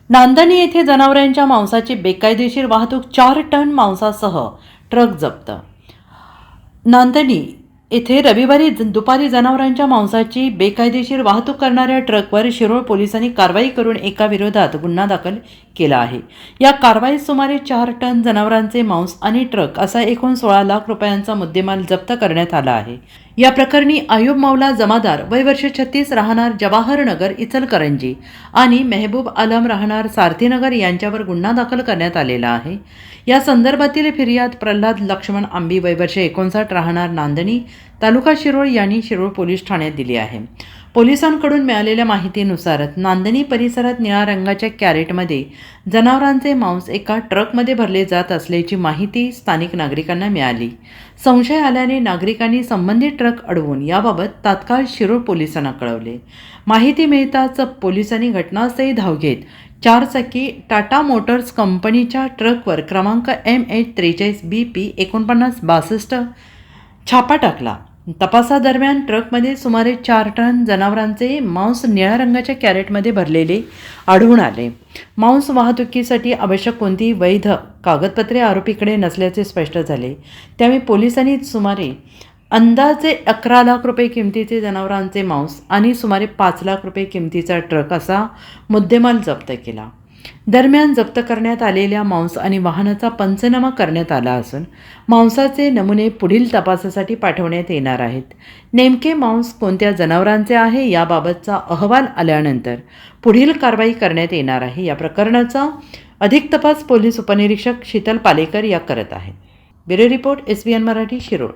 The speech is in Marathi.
नांदणी येथे जनावरांच्या मांसाची बेकायदेशीर वाहतूक 4 टन मांसासह ट्रक जप्त। नांदणी येथे रविवारी दुपारी जनावरांच्या मांसाची बेकायदेशीर वाहतूक करणाऱ्या ट्रकवर शिरोळ पोलिसांनी कारवाई करून एका विरोधात गुन्हा दाखल केला आहे। या कारवाईत सुमारे 4 टन जनावरांचे मांस आणि ट्रक असा एकूण 16 लाख रुपयांचा मुद्देमाल जप्त करण्यात आला आहे। या प्रकरणी आयुब मौला जमादार वय वर्ष 36 राहणार जवाहर नगर इचलकरंजी आणि मेहबूब आलम राहणार सारथीनगर यांच्यावर गुन्हा दाखल करण्यात आलेला आहे। या संदर्भातील फिर्याद प्रल्हाद लक्ष्मण आंबी वय वर्ष 59 राहणार नांदणी तालुका शिरोळ यांनी शिरोळ पोलीस ठाण्यात दिली आहे। पोलिसांकडून मिळालेल्या माहितीनुसार नांदणी परिसरात निळ्या रंगाच्या कॅरेटमध्ये जनावरांचे मांस एका ट्रकमध्ये भरले जात असल्याची माहिती स्थानिक नागरिकांना मिळाली। संशय आल्याने नागरिकांनी संबंधित ट्रक अडवून याबाबत तात्काळ शिरोळ पोलिसांना कळवले। माहिती मिळताच पोलिसांनी घटनास्थळी धाव घेत 4 चाकी टाटा मोटर्स कंपनीच्या ट्रकवर क्रमांक MH43BP 4962 छापा टाकला। तपासादरम्यान ट्रकमध्ये सुमारे 4 टन जनावरांचे मांस निळ्या रंगाच्या कॅरेटमध्ये भरलेले आढळून आले। मांस वाहतुकीसाठी आवश्यक कोणतीही वैध कागदपत्रे आरोपीकडे नसल्याचे स्पष्ट झाले। त्यामुळे पोलिसांनी सुमारे अंदाजे 11 लाख रुपये किमतीचे जनावरांचे मांस आणि सुमारे 5 लाख रुपये किमतीचा ट्रक असा मुद्देमाल जप्त केला। दरम्यान जप्त करण्यात आलेल्या मांस आणि वाहनाचा पंचनामा करण्यात आला असून मांसाचे नमुने पुढील तपासासाठी पाठवण्यात येणार आहेत। नेमके मांस कोणत्या जनावरांचे आहे याबाबतचा अहवाल आल्यानंतर पुढील कारवाई करण्यात येणार आहे। या प्रकरणाचा अधिक तपास पोलीस उपनिरीक्षक शीतल पालेकर या करत आहेत। Bureau report SBN Marathi Shirol.